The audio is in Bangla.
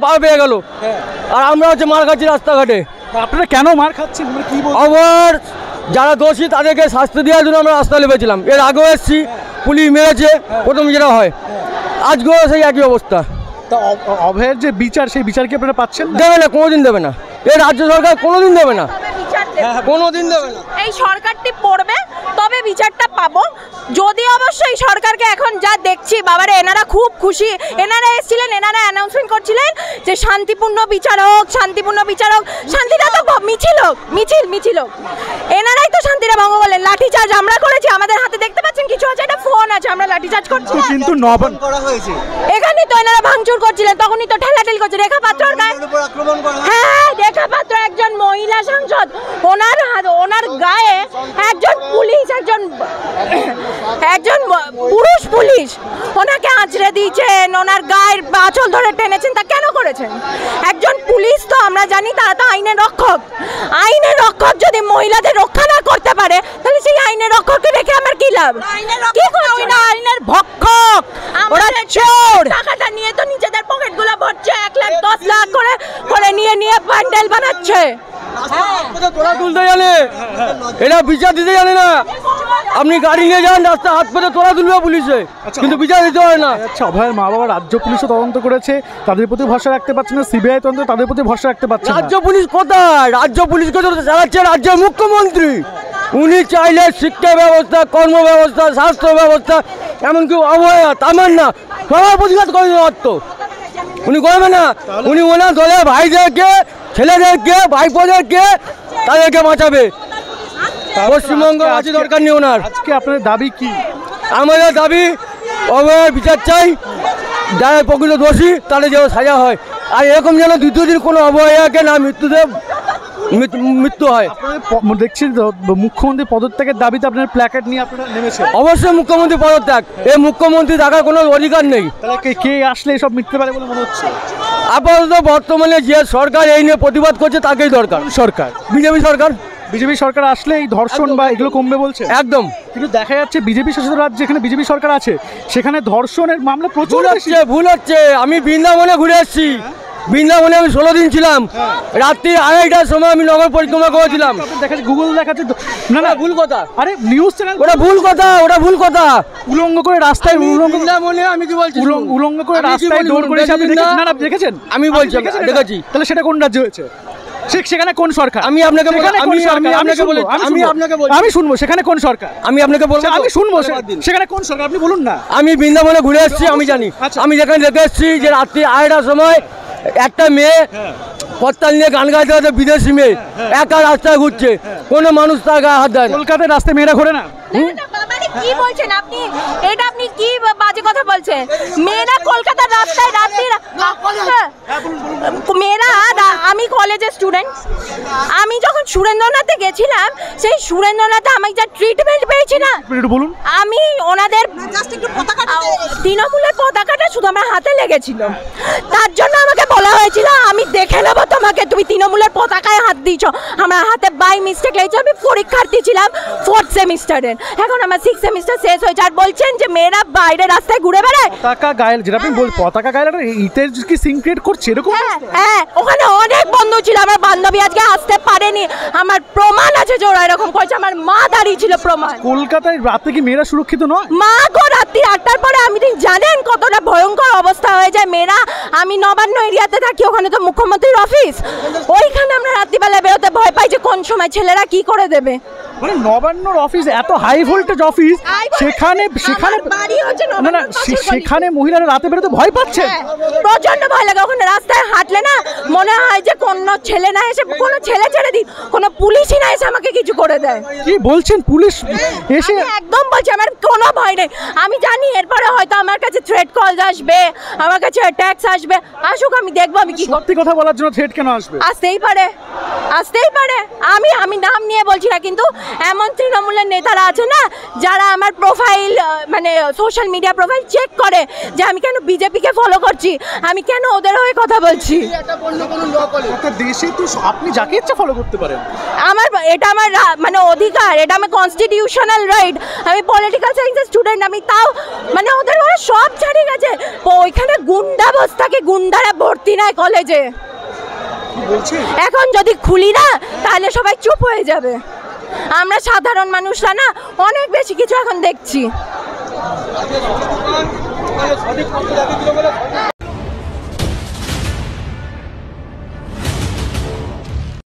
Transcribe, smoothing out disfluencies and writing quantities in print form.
পা পেয়ে গেল আর আমরা হচ্ছে মার খাচ্ছি রাস্তাঘাটে। আপনারা কেন মার খাচ্ছেন? কি আবার যারা দোষী তাদেরকে শাস্তি দেওয়ার জন্য আমরা রাস্তা নেমেছিলাম। এর আগেও এসেছি, পুলিশ মেরেছে, প্রথম যেটা হয়, আজকেও সেই একই অবস্থা। তা অভয়ের যে বিচার, সেই বিচার কি আপনারা পাচ্ছেন? দেবে না, কোনোদিন দেবে না। এই রাজ্য সরকার কোনোদিন দেবে না, কোনোদিন দেবে না। এই সরকারটি পড়বে তবে বিচারটা পাবো। যদি অবশ্যই সরকারকে এখন যা দেখছি, বাবারে এনারা খুব খুশি। এনারা এসেছিলেন, এনারা অ্যানাউন্সমেন্ট করছিলেন যে শান্তিপূর্ণ বিচার হোক, শান্তিপূর্ণ বিচার হোক। শান্তিটা তো মিছিল হোক, মিছিল হোক। এনারাই তো শান্তিটা ভঙ্গ করলেন। লাঠিচার্জ আমরা করেছি, আমাদের হাতে দেখতে পাচ্ছেন কিছু আছে, একটা ফোন আছে, আমরা লাঠিচার্জ করছি। কিন্তু নবান্ন করা হয়েছে, এখানেই তো এনারা ভাঙচুর করছিলেন, তখনই তো ঠেলাঠেলি করছে। রেখা পাত্রর গায়ে, হ্যাঁ রেখা পাত্র একজন মহিলা সাংসদ, ওনার গায়ে একজন পুলিশ, একজন পুরুষ পুলিশ ওনাকে আঁচড়ে দিয়েছেন, ওনার গায়ের আঁচল ধরে টেনেছেন। তা কেন করেছেন? একজন পুলিশ তো আমরা জানি তারা তো আইনের রক্ষক। আইনের রক্ষক যদি মহিলাদের রক্ষা না করতে পারে, তাহলে সেই আইনের রক্ষককে রেখে আমার কি লাভ? কি করছি না, আইনের ভক্ষক। ওরা চোর, টাকাটা নিয়ে তো নিজেদের পকেটগুলো ভরছে, 1 লাখ 10 লাখ করে নিয়ে প্যান্ডেল বানাচ্ছে। তোরা তুলতে জানে, এটা বিচার দিতে জানে না। আপনি গাড়ি নিয়ে যান, রাস্তা হাত পেতে তোরা তুলবে পুলিশে, কিন্তু বিচার দিতে হয় না। আচ্ছা, অভয়ের মা বাবা রাজ্য পুলিশও তদন্ত করেছে, তাদের প্রতি ভরসা রাখতে পারছে না। সিবিআই তদন্ত, তাদের প্রতি ভরসা রাখতে পারছে না। রাজ্য পুলিশ কোথায়? রাজ্য পুলিশকে তো চালাচ্ছে রাজ্যের মুখ্যমন্ত্রী। উনি চাইলে শিক্ষা ব্যবস্থা, কর্ম ব্যবস্থা, স্বাস্থ্য ব্যবস্থা, এমনকি অবহেলা, তামান্না সবার প্রতিবাদ করে পারত, উনি করবে না। উনি ওনার দলের ভাইদেরকে, ছেলেদেরকে, ভাইপোদেরকে তাদেরকে বাঁচাবে। পশ্চিমবঙ্গ আছে দরকার নেই ওনার। আজকে আপনাদের দাবি কি? আমাদের দাবি অবহেলার বিচার চাই, যারা প্রকৃত দোষী তাদের যেন সাজা হয়। আর এরকম যেন দ্বিতীয় দিন কোনো অবহেলাকে না মৃত্যু হয়। দেখছি মুখ্যমন্ত্রী পদত্যাগের দাবিতে আপনার প্ল্যাকার্ড নিয়ে আপনারা নেমেছেন। অবশ্যই মুখ্যমন্ত্রী পদত্যাগ। এই মুখ্যমন্ত্রী থাকার কোনো অধিকার নেই। তাহলে কে আসলে এসব মিটতে পারে বলে মনে হচ্ছে? আপাতত বর্তমানে যে সরকার এই নিয়ে প্রতিবাদ করছে তাকেই দরকার। সরকার বিজেপি সরকার আসলে এই ধর্ষণ বা এগুলো কমবে বলছে? একদম। কিন্তু দেখা যাচ্ছে বিজেপি শাসিত রাজ্য, যেখানে বিজেপি সরকার আছে, সেখানে ধর্ষণের মামলা প্রচুর ভুল হচ্ছে। আমি বৃন্দাবনে ঘুরে এসেছি, বৃন্দাবনে আমি 16 দিন ছিলাম। রাত্রি 2:30টার সময় আমি নগর পরিক্রমা করেছিলাম। দেখাচ্ছে, গুগল দেখাচ্ছে। না ভুল কথা, আরে নিউজ চ্যানেল, ওটা ভুল কথা। উলঙ্গ করে রাস্তায় বৃন্দাবনে আমি কি বলছি, উলঙ্গ করে রাস্তায় দৌড় করেছে, আপনি দেখেছেন? আমি বলছি দেখেছি। তাহলে সেটা কোন রাজ্য হয়েছে? সেখানে কোন সরকার? আমি আপনাকে শুনবো সেখানে কোন সরকার? আমি আপনাকে বলবো, আমি শুনবো সেখানে কোন সরকার, আপনি বলুন না। আমি বৃন্দাবনে ঘুরে এসেছি, আমি জানি। আমি যেখানে দেখে এসেছি যে রাত্রি 2:30টার সময় একটা মেয়ে কর্তাল নিয়ে গান গাইতে গাইতে, বিদেশি মেয়ে একা রাস্তায় ঘুরছে, কোনো মানুষ তার গায়ে হাত দেয় না। কলকাতায় রাস্তায় মেয়েরা ঘোরে না? কি বলছেন আপনি? এটা আপনি কি বাজে কথা বলছেন? মেয়েরা কলকাতার রাস্তায় রাত্রি, মেয়েরা, আমি কলেজের স্টুডেন্ট, আমি যখন সুরেন্দ্রনাথে গেছিলাম, সেই সুরেন্দ্রনাথে আমি যা ট্রিটমেন্ট পেয়েছি না, বলুন। আমি ওনাদের তৃণমূলের পতাকাটা শুধু আমার হাতে লেগেছিল, তার জন্য আমাকে বলা হয়েছিল আমি দেখে নেবো তোমাকে, তুমি তৃণমূলের পতাকায় হাত দিয়েছ। আমার হাতে বাই মিস্টেক লেগেছে। আমি পরীক্ষার্থী ছিলাম 4th সেমিস্টারের, এখন আমার 6th সেমিস্টার শেষ হয়েছে। আর বলছেন যে মেয়েরা বাইরে রাস্তায় ঘুরে বেড়ায়। পতাকা গায়ে, যেটা আপনি বল, পতাকা গায়ে ইতে কি সিন ক্রিয়েট করছে এরকম? হ্যাঁ, ওখানে অনেক বন্ধু ছিল। আমার বান্ধবী আজকে আসতে পারেনি, আমার প্রমাণ আছে যে ওরা এরকম করছে। আমার মা দাঁড়িয়ে ছিল, প্রমাণ। কলকাতায় রাতে কি মেয়েরা সুরক্ষিত নয়? মা গো, রাত্রি 8টার পরে আপনি জানেন কতটা ভয়ঙ্কর অবস্থা হয়ে যায় মেয়েরা। আমি নবান্ন এরিয়াতে থাকি, ওখানে তো মুখ্যমন্ত্রীর অফিস, ওইখানে আমরা রাত্রিবেলা বেরোতে ভয় পাই যে কোন সময় ছেলেরা কি করে দেবে। মানে নবান্নর অফিস এত হাই ভোল্টেজ অফিস, সেখানে সেখানে মহিলারা রাতে বেরোতে ভয় পাচ্ছে, প্রচন্ড ভয় লাগে। ওখানে রাস্তায় হাঁটলে না মনে হয় যে কোনো ছেলে না এসে, কোনো ছেলে ছেড়ে দিন, কোনো পুলিশই না এসে আমাকে কিছু করে দেয়। কি বলছেন? পুলিশ এসে? একদম বলছি, আমার কোনো ভয় নেই। আমি জানি এরপরে হয়তো আমার কাছে থ্রেট কল আসবে, আমার কাছে ট্যাক্স আসবে, আসুক, আমি দেখবো আমি কি। সত্যি কথা বলার জন্য থ্রেট কেন আসবে? আসতেই পারে। আমি নাম নিয়ে বলছি না, কিন্তু এমন তৃণমূলের নেতারা আছে না যারা আমার প্রোফাইল মানে সোশ্যাল মিডিয়া প্রোফাইল চেক করে যে আমি কেন বিজেপিকে ফলো করছি, আমি কেন ওদের হয়ে কথা বলছি। দেশে তো আপনি যাকে ইচ্ছা ফলো করতে পারেন, এটা আমার মানে অধিকার, এটা আমার কনস্টিটিউশনাল রাইট। আমি পলিটিক্যাল সায়েন্সের স্টুডেন্ট, আমি তাও মানে ওদের ওরা সব ছাড়িয়ে গেছে। ওইখানে গুন্ডা বস্তাকে গুন্ডারা ভর্তি নাই কলেজে। এখন যদি খুলি না তাহলে সবাই চুপ হয়ে যাবে। আমরা সাধারণ মানুষরা না অনেক বেশি কিছু এখন দেখছি।